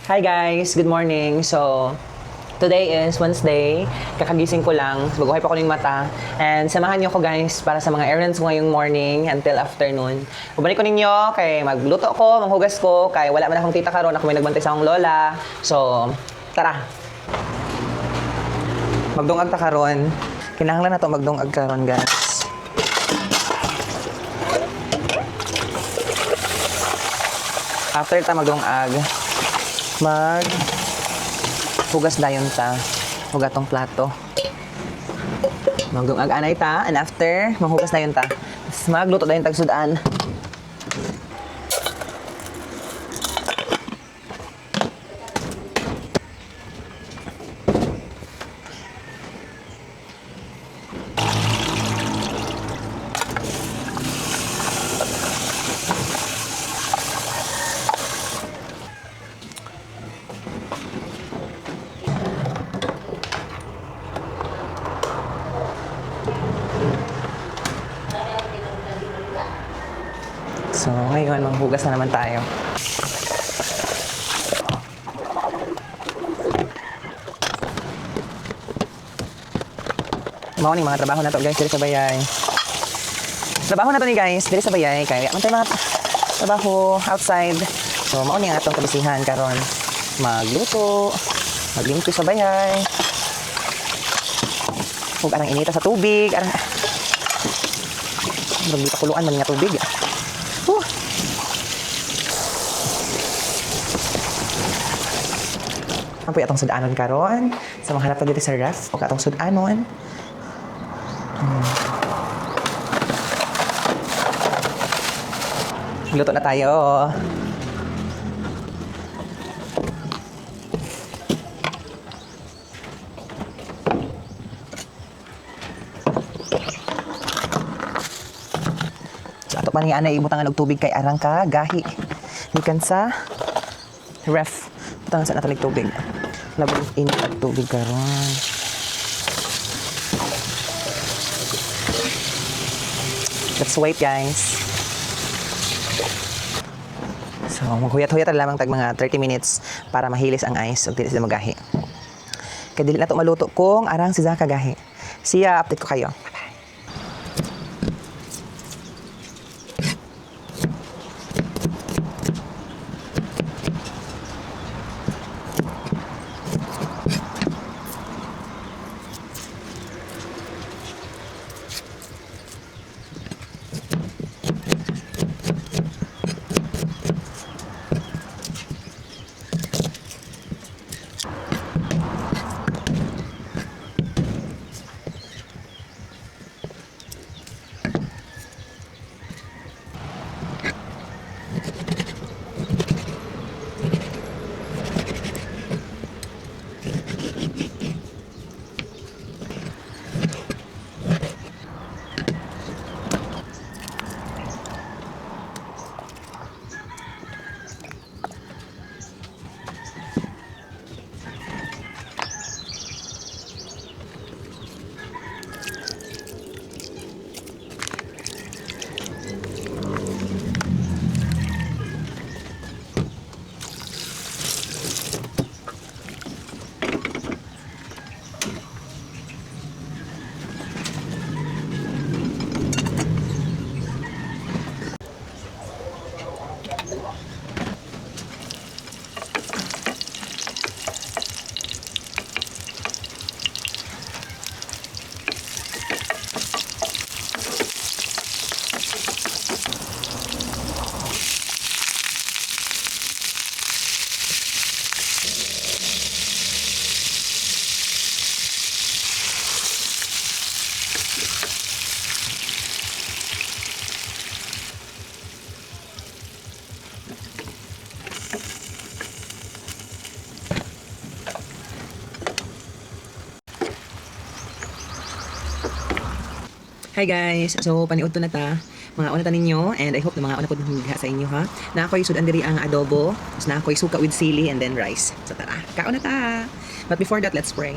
Hi guys, good morning. So, today is Wednesday. Kakagising ko lang. Baguhay pa ko ng mata. And samahan niyo ko guys para sa mga errands ko ngayong morning until afternoon. Bumalik ko ninyo kay magluto ko, manghugas ko, kay wala man akong tita karon, ako may nagbantay sa akong lola. So, tara. Magdungag ta karon. Kinahanglan na to magdungag karon guys. After ta magdungag, hugas dayon ta hugatong plato magdungag anay ta, and after maghugas dayon ta magluto dayon tag sudan. So, ngayon, manghugas na naman tayo. Mga mga trabaho na to guys, diri sa bayay. Trabaho na to ni guys, diri sa bayay. Kaya man tayo mga trabaho outside. So, mauni nga itong kabisihan karon. Magluto, maglimpyo sa bayay. Huwag arang inita sa tubig. Arang kuluan man nga tubig. Ang po atong sudanon karon sa mga hanap dito sa ref o atong sudanon. Luto na tayo. So ato pa ni ana ibutangan og tubig kay arang ka gahi. Gikan sa ref. Butangan sa natalig tubig. Labing init at tubig karon. Let's wait guys. So maghuyat-huyat lamang tag mga 30 minutes para mahilis ang ice ug dili sila magahi. Kay dili na to maluto kung arang si Zaka gahi. Siya update ko kayo. Hi guys! So, paniudto na ta. Mga una ta ninyo, and I hope na mga una po sa inyo ha. Na ako'y sudan diri ang adobo, tapos na ako'y suka with sili and then rice. So tara, kaon na ta! But before that, let's pray.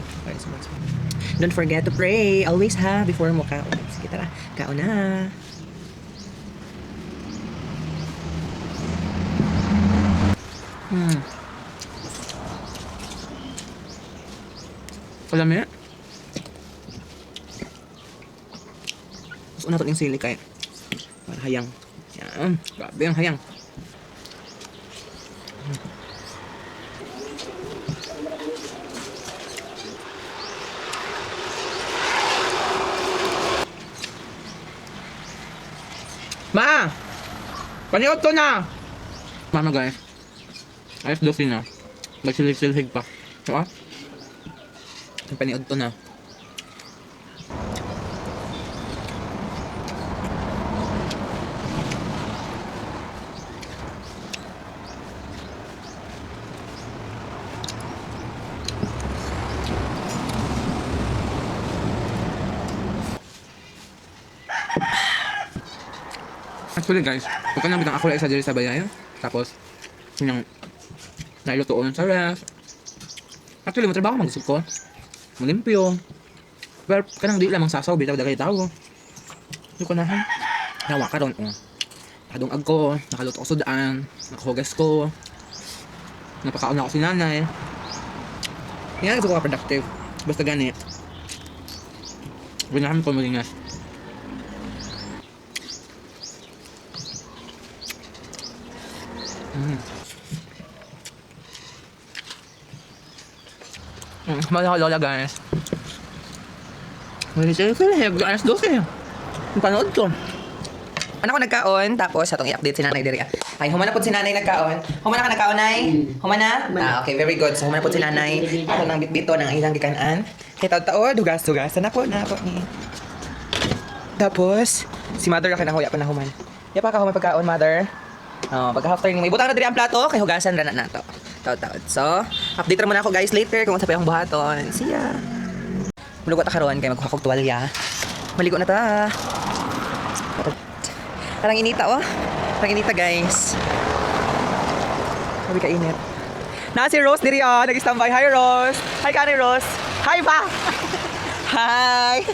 Don't forget to pray. Always ha, before mo kaon. Sige tara, kaon na! Kalami. Gusto na ito yung sili kay. Para hayang. Yan. Grabe ang hayang. Ma! Paniot to na! Mama guys. Ayos dosin na. Nagsilig-silig pa. Diba? Paniot to na. Actually guys, pagka nabitang ako lang isa diri sa bayan, tapos yung nailutoon sa ref. Actually, matrabaho mag-isip ko. Malimpyo. Pero kanang di lamang sasaw, bitaw dagay tao. Hindi ko nahan. Nawa ka ron. Nakadungag ko, nakaluto ko sudaan, nakahugas ko. Napakaon ako si nanay. Hindi ko ka-productive. Basta gani. Binahan ko malingas. Mga lola guys. Wala siya alas 12. Yung panood ko. Ano ko nagkaon, tapos atong i-update si nanay diri. Ay, humana po si nanay nagkaon. Humana ka nagkaon, nay? Humana? Okay, very good. So, humana po si nanay. Ako nang bitbito ng ilang gikanan. Kaya taon-taon, dugas-dugasan na po ni. Tapos, si mother akin ako, yapan na human. Yapa ka human pagkaon, mother. Pagka after may butang na diri ang plato, kay hugasan ra na nato. Taw-taw. So, update ra muna ako guys later kung sa payong buhaton. See ya. Mulugot ta karon kay magkuha kog tuwalya. Maligo na ta. Parang inita Parang inita guys. Sabi ka init. Na si Rose diri nag-standby. Hi Rose. Hi Kani Rose. Hi pa. Hi.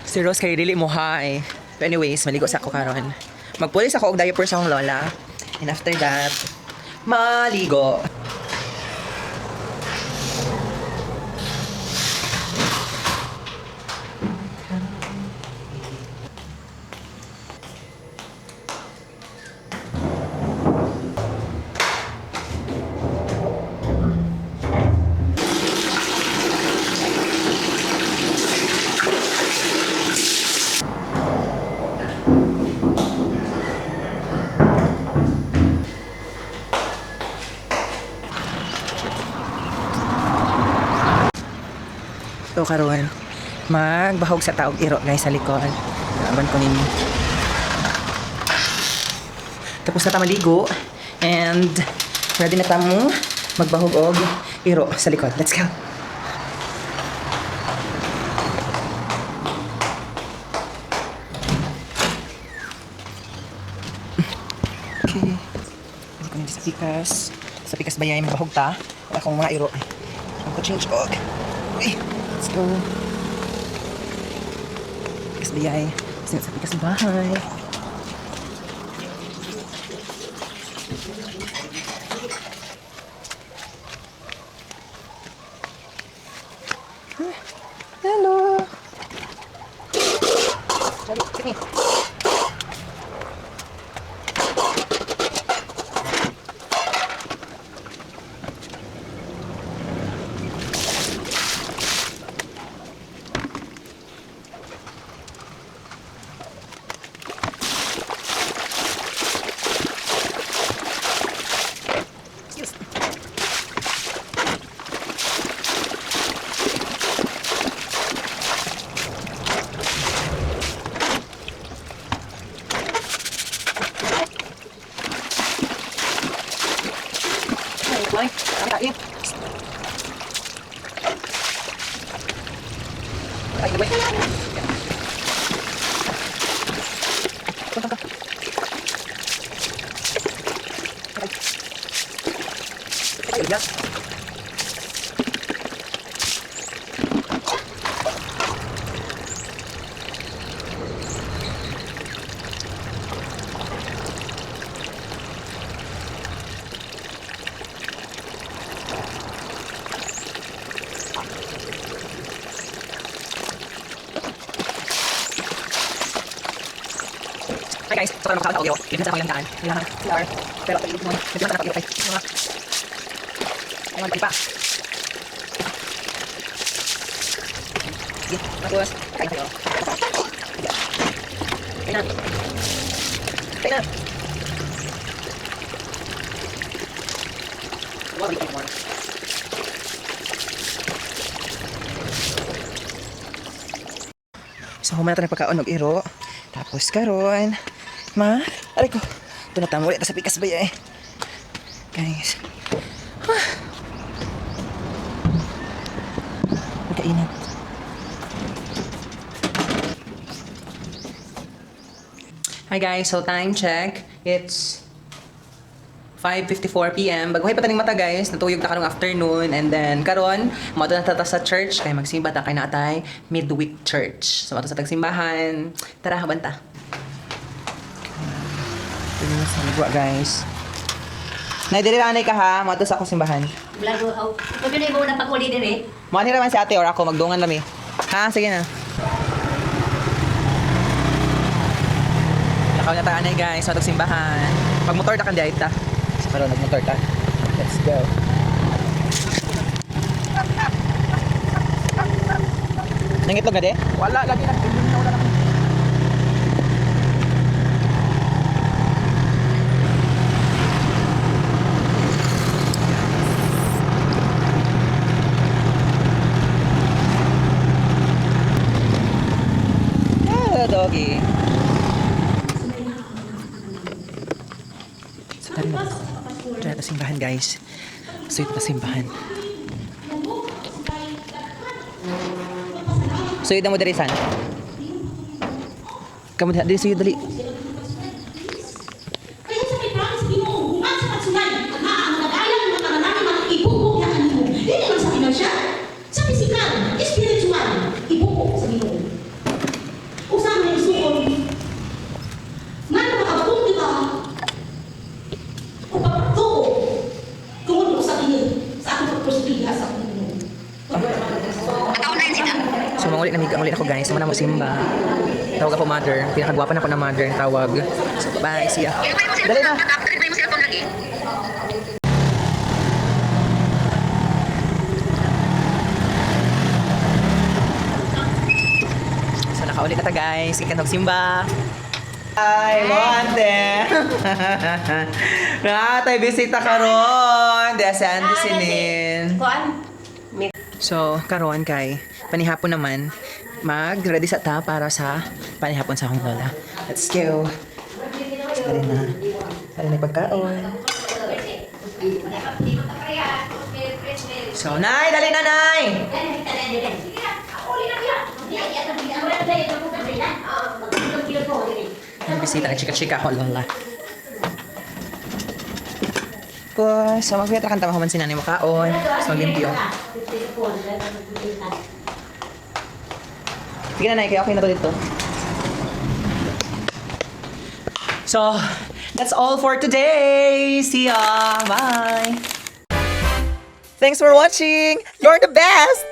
Si Rose kay dili mo hi. But anyways, maligo sa ako karon. Magpulis ako og diaper sa akong lola. And after that, maligo. So karon magbahog sa taog iro guys sa likod. Aban ko ninyo. Tapos na ta maligo and ready na tamo magbahog og iro sa likod. Let's go. Okay. Hindi ko sa pikas. Sa pikas bayay magbahog ta. Wala akong mga iro. Ako change og. Uy. Let's go. Pikas biyay. Sa pikas bahay. Hello. Sini. Ay, kain. Ay, gabay. Punta ka. Ay, yan. Hi guys, so para makakaon ako, pinagsa ako yung daan. Kailangan CR. Pero pag mo, medyo masarap yung mga pa. Sige, tapos, kain tayo. Kain na. Kain na. Wow, wait more. So, humana tayo pagkaon ng iro. Tapos karon, aray ko, tunatamo ulit sa pikas ba eh. Guys. Magkainat. Hi guys, so time check. It's 5:54 PM. Baguhay pa taning mata guys, natuyog ta karong afternoon and then karon mo na tata sa church kay magsimba ta kay natay midweek church. So ato sa tagsimbahan. Tara habanta. Tingnan sa ligwa guys. Nay diri anay ka ha, mo sa akong simbahan. Blago aw. Pag na mo na pag-uli dire. Mo ni raman si ate or ako magdungan lami. Ha, sige na. Nakaw na ta anay guys, sa tagsimbahan. Pag motor ta kan diay ta. Pero nagmotor ta. Let's go. Nangitlog ka de? Wala, lagi na. Wala na. Hello, doggy. So, tari na. Tara na simbahan guys. So ito na simbahan. So yun mo dali san? Kamu dali so yun dali. Kaya sa may promise binuungan sa pagsulay ang maaamadagayan ng mga karanamin mga ibubog na kanimo. Hindi naman sa financial, sa physical, spiritual, ibubog sa Ginoo. Usa may isuon. Nga makabutong di ba? O pagtuo tungod sa iyo sa akong pagpustiya sa akong Ginoo. So mangulit na higa ulit ako guys. Sama na mo simba. Tawag ako mother. Pinakagwapan ako na mother ang tawag. So bye, see ya. Dali na. So nakaulit na ta guys. Ikan simba. Ay, monte. Natay bisita karon. Desan disinin. Kuan. So, karon kay panihapon naman mag-ready sa ta para sa panihapon sa akong lola. Let's go. Dali na. Dali na pagkaon. So, Nay! Dali na, Nay! Ang bisita, nag-chika-chika ako, lola. So, magpiyatra kang tamahaman si nanay makaon. So, mag-limpyo. Sige na, Nay. Kaya okay na to dito. So, that's all for today. See ya. Bye. Thanks for watching. You're the best.